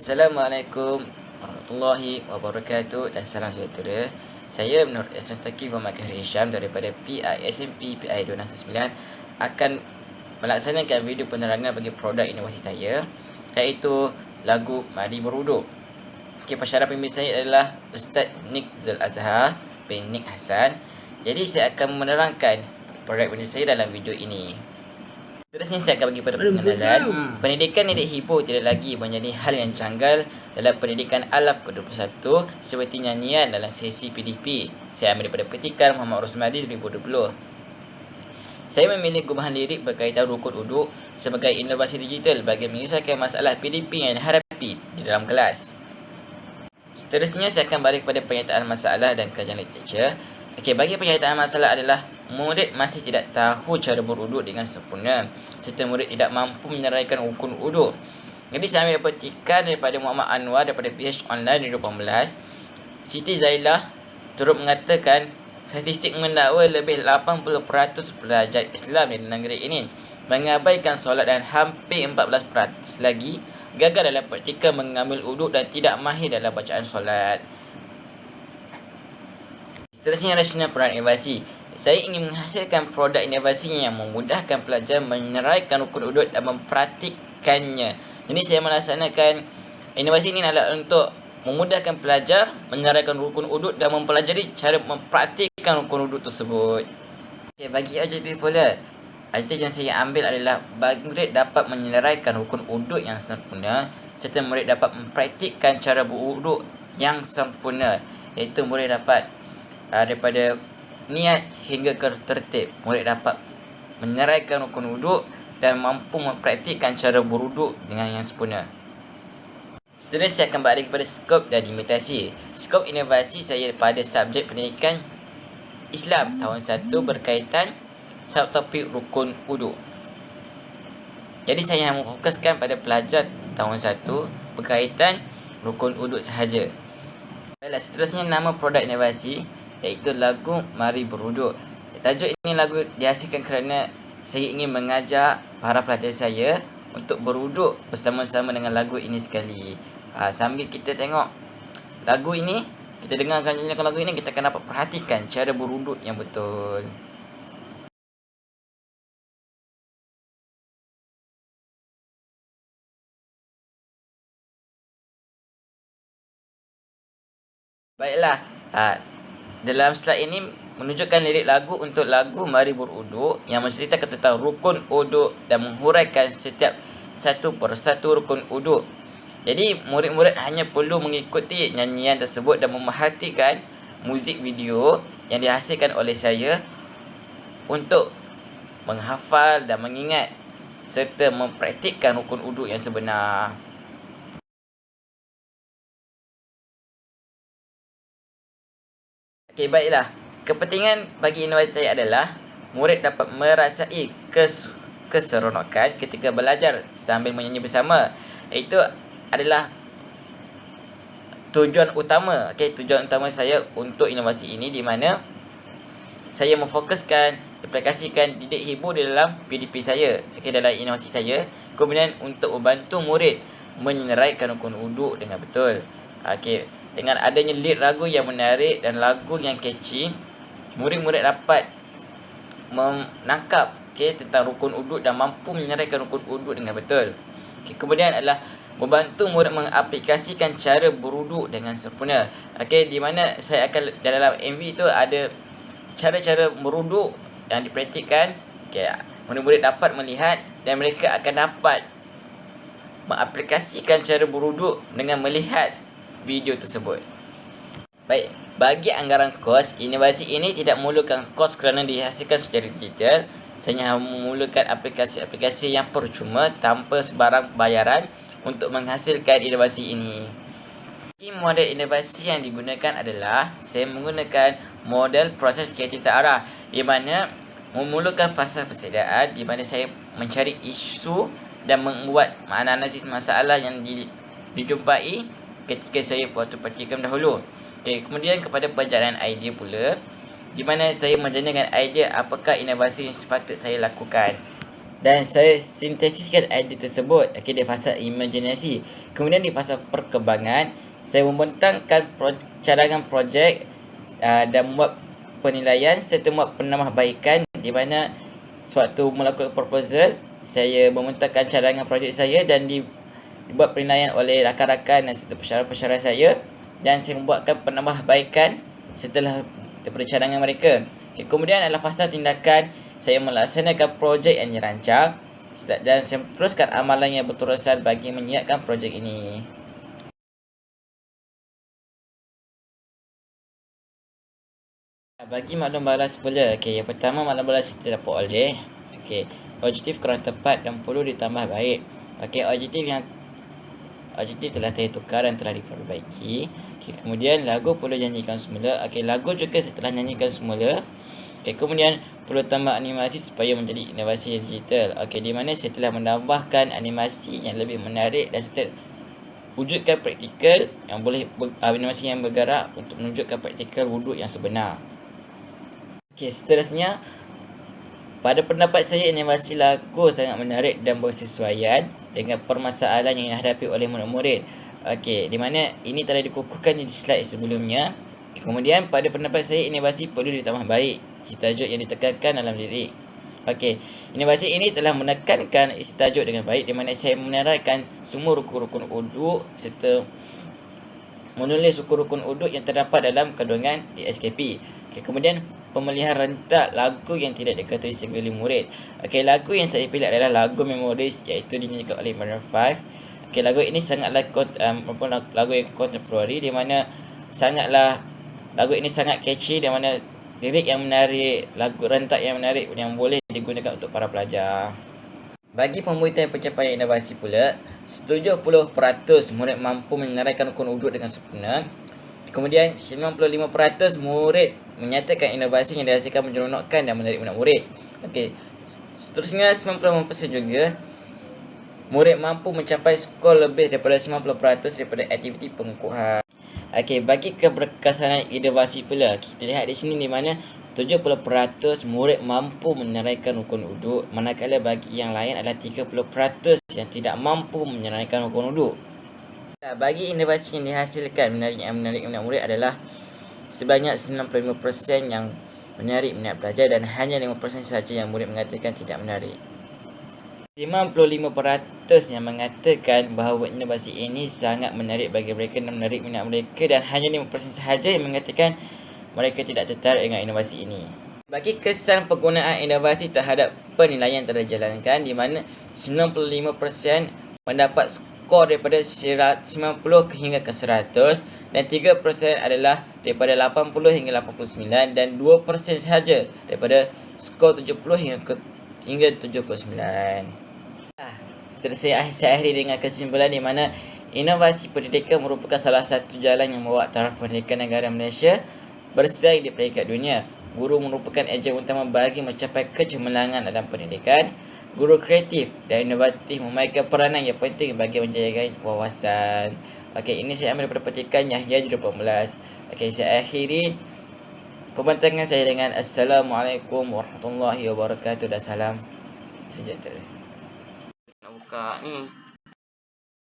Assalamualaikum warahmatullahi wabarakatuh dan salam sejahtera. Saya Nur Ihsan Taqi Muhammad Hisham daripada PISMP PI 269 akan melaksanakan video penerangan bagi produk inovasi saya, iaitu lagu Mari Beruduk. Pensyarah pembimbing saya adalah Ustaz Nik Zul Azhar bin Nik Hassan. Jadi saya akan menerangkan produk inovasi saya dalam video ini. Terusnya saya akan bagi pada pengenalan. Pendidikan nenek hibur tidak lagi menjadi hal yang janggal dalam pendidikan alaf ke-21 seperti nyanyian dalam sesi PDP. Saya ambil daripada petikan Muhammad Rosmadi 2020. Saya memilih gubahan lirik berkaitan rukun uduk sebagai inovasi digital bagi menyelesaikan masalah PDP yang dihadapi di dalam kelas. Seterusnya saya akan balik kepada pernyataan masalah dan kajian literature. Bagi pernyataan masalah adalah murid masih tidak tahu cara beruduk dengan sempurna serta murid tidak mampu menyeraikan rukun uduk. Jadi saya ambil petikan daripada Muhammad Anwar daripada PH Online 2018. Siti Zailah turut mengatakan statistik mendakwa lebih 80% pelajar Islam di negeri ini mengabaikan solat dan hampir 14% lagi gagal dalam praktikal mengambil uduk dan tidak mahir dalam bacaan solat. Seterusnya, rasional produk inovasi. Saya ingin menghasilkan produk inovasi yang memudahkan pelajar menyeraikan rukun uduk dan mempraktikkannya. Jadi saya melaksanakan inovasi ini adalah untuk memudahkan pelajar menyeraikan rukun uduk dan mempelajari cara mempraktikkan rukun uduk tersebut. Bagi objektif pula, objektif yang saya ambil adalah bagi murid dapat menyeraikan rukun uduk yang sempurna serta murid dapat mempraktikkan cara beruduk yang sempurna, iaitu murid dapat daripada niat hingga ke tertib, murid dapat menyeraikan rukun uduk dan mampu mempraktikkan cara beruduk dengan yang sempurna. Seterusnya saya akan balik kepada skop dan limitasi. Skop inovasi saya pada subjek pendidikan Islam tahun 1 berkaitan subtopik rukun uduk. Jadi saya memfokuskan pada pelajar tahun 1 berkaitan rukun uduk sahaja. Seterusnya, nama produk inovasi iaitu lagu Mari Beruduk. Tajuk ini lagu dihasilkan kerana saya ingin mengajak para pelajar saya untuk beruduk bersama-sama dengan lagu ini sekali. Sambil kita tengok lagu ini, kita dengarkan lagu ini, kita akan dapat perhatikan cara beruduk yang betul. Baiklah, dalam slide ini menunjukkan lirik lagu untuk lagu Mari Beruduk yang menceritakan tentang rukun uduk dan menghuraikan setiap satu persatu rukun uduk. Jadi murid-murid hanya perlu mengikuti nyanyian tersebut dan memerhatikan muzik video yang dihasilkan oleh saya untuk menghafal dan mengingat serta mempraktikkan rukun uduk yang sebenar. Baiklah. Kepentingan bagi inovasi saya adalah murid dapat merasai keseronokan ketika belajar sambil menyanyi bersama. Itu adalah tujuan utama. Tujuan utama saya untuk inovasi ini, di mana saya memfokuskan aplikasikan didik hibur di dalam PDP saya, dalam inovasi saya. Kemudian untuk membantu murid menyeraikan rukun uduk dengan betul. Dengan adanya lirik lagu yang menarik dan lagu yang catchy, murid-murid dapat menangkap tentang rukun uduk dan mampu menyeraikan rukun uduk dengan betul. Kemudian adalah membantu murid mengaplikasikan cara beruduk dengan sempurna. Di mana saya akan dalam MV itu ada cara-cara beruduk yang dipraktikkan. Murid-murid dapat melihat dan mereka akan dapat mengaplikasikan cara beruduk dengan melihat video tersebut. Baik, bagi anggaran kos, inovasi ini tidak memerlukan kos kerana dihasilkan secara digital. Saya memerlukan aplikasi-aplikasi yang percuma tanpa sebarang bayaran untuk menghasilkan inovasi ini. Model inovasi yang digunakan adalah saya menggunakan model proses kreatif arah, di mana memerlukan fasa persediaan, di mana saya mencari isu dan membuat analisis masalah yang dijumpai ketika saya waktu praktikum dahulu. Kemudian kepada perjalanan idea pula, di mana saya menjadikan idea apakah inovasi yang sepatut saya lakukan. Dan saya sintesiskan idea tersebut di fasa imajinasi. Kemudian di fasa perkembangan, saya membentangkan cadangan projek dan membuat penilaian serta membuat penambahbaikan, di mana sewaktu melakukan proposal, saya membentangkan cadangan projek saya dan dibuat penilaian oleh rakan-rakan dan serta pensyarah-pensyarah saya, dan saya membuatkan penambahbaikan setelah daripada cadangan mereka. Kemudian adalah fasa tindakan, saya melaksanakan projek yang dirancang dan saya teruskan amalan yang berterusan bagi menyiapkan projek ini. Bagi maklum balas pula, yang pertama maklum balas kita dapat oleh objektif kurang tepat dan perlu ditambah baik. Objektif telah tertukar dan telah diperbaiki. Kemudian lagu perlu nyanyikan semula. Lagu juga setelah nyanyikan semula. Kemudian perlu tambah animasi supaya menjadi inovasi digital. Di mana saya telah menambahkan animasi yang lebih menarik dan serta wujudkan praktikal yang boleh animasi yang bergerak untuk menunjukkan praktikal wuduk yang sebenar. Seterusnya, pada pendapat saya animasi lagu sangat menarik dan bersesuaian dengan permasalahan yang dihadapi oleh murid-murid. Di mana ini telah dikukuhkan di slide sebelumnya. Kemudian pada pendapat saya animasi perlu ditambah baik isi tajuk yang ditekankan dalam lirik. Inovasi ini telah menekankan isi tajuk dengan baik, di mana saya menerangkan semua rukun-rukun uduk serta menulis rukun-rukun uduk yang terdapat dalam kandungan di SKP. Kemudian pemilihan rentak lagu yang tidak diketahui segala murid. Lagu yang saya pilih adalah lagu Memories, iaitu dinyanyikan oleh Maroon 5. Lagu ini sangatlah lagu yang kontemporari, di mana lagu ini sangat catchy, di mana lirik yang menarik, lagu rentak yang menarik yang boleh digunakan untuk para pelajar. Bagi pembuatan pencapaian inovasi pula, 70% murid mampu menyenaraikan rukun uduk dengan sempurna. Kemudian 95% murid menyatakan inovasi yang dihasilkan menyeronokkan dan menarik minat murid. Seterusnya 95% juga murid mampu mencapai skor lebih daripada 90% daripada aktiviti pengukuhan. Bagi keberkesanan inovasi pula, kita lihat di sini di mana 70% murid mampu menyenaraikan rukun uduk, manakala bagi yang lain adalah 30% yang tidak mampu menyenaraikan rukun uduk. Bagi inovasi yang dihasilkan menarik minat murid adalah sebanyak 95% yang menarik minat pelajar dan hanya 5% sahaja yang murid mengatakan tidak menarik. 55% yang mengatakan bahawa inovasi ini sangat menarik bagi mereka dan menarik minat mereka, dan hanya 5% sahaja yang mengatakan mereka tidak tertarik dengan inovasi ini. Bagi kesan penggunaan inovasi terhadap penilaian telah dijalankan, di mana 95% mendapat skor daripada 90 hingga ke 100 dan 3% adalah daripada 80 hingga 89 dan 2% sahaja daripada skor 70 hingga 79. Seterusnya saya akhiri dengan kesimpulan di mana inovasi pendidikan merupakan salah satu jalan yang membawa taraf pendidikan negara Malaysia bersaing di peringkat dunia. Guru merupakan ejen utama bagi mencapai kecemerlangan dalam pendidikan. Guru kreatif dan inovatif memainkan peranan yang penting bagi menjayakan wawasan. Ini saya ambil daripada petikan Yahya 2018. Saya akhiri pembentangan saya dengan Assalamualaikum warahmatullahi wabarakatuh dan salam sejahtera. Nak buka ni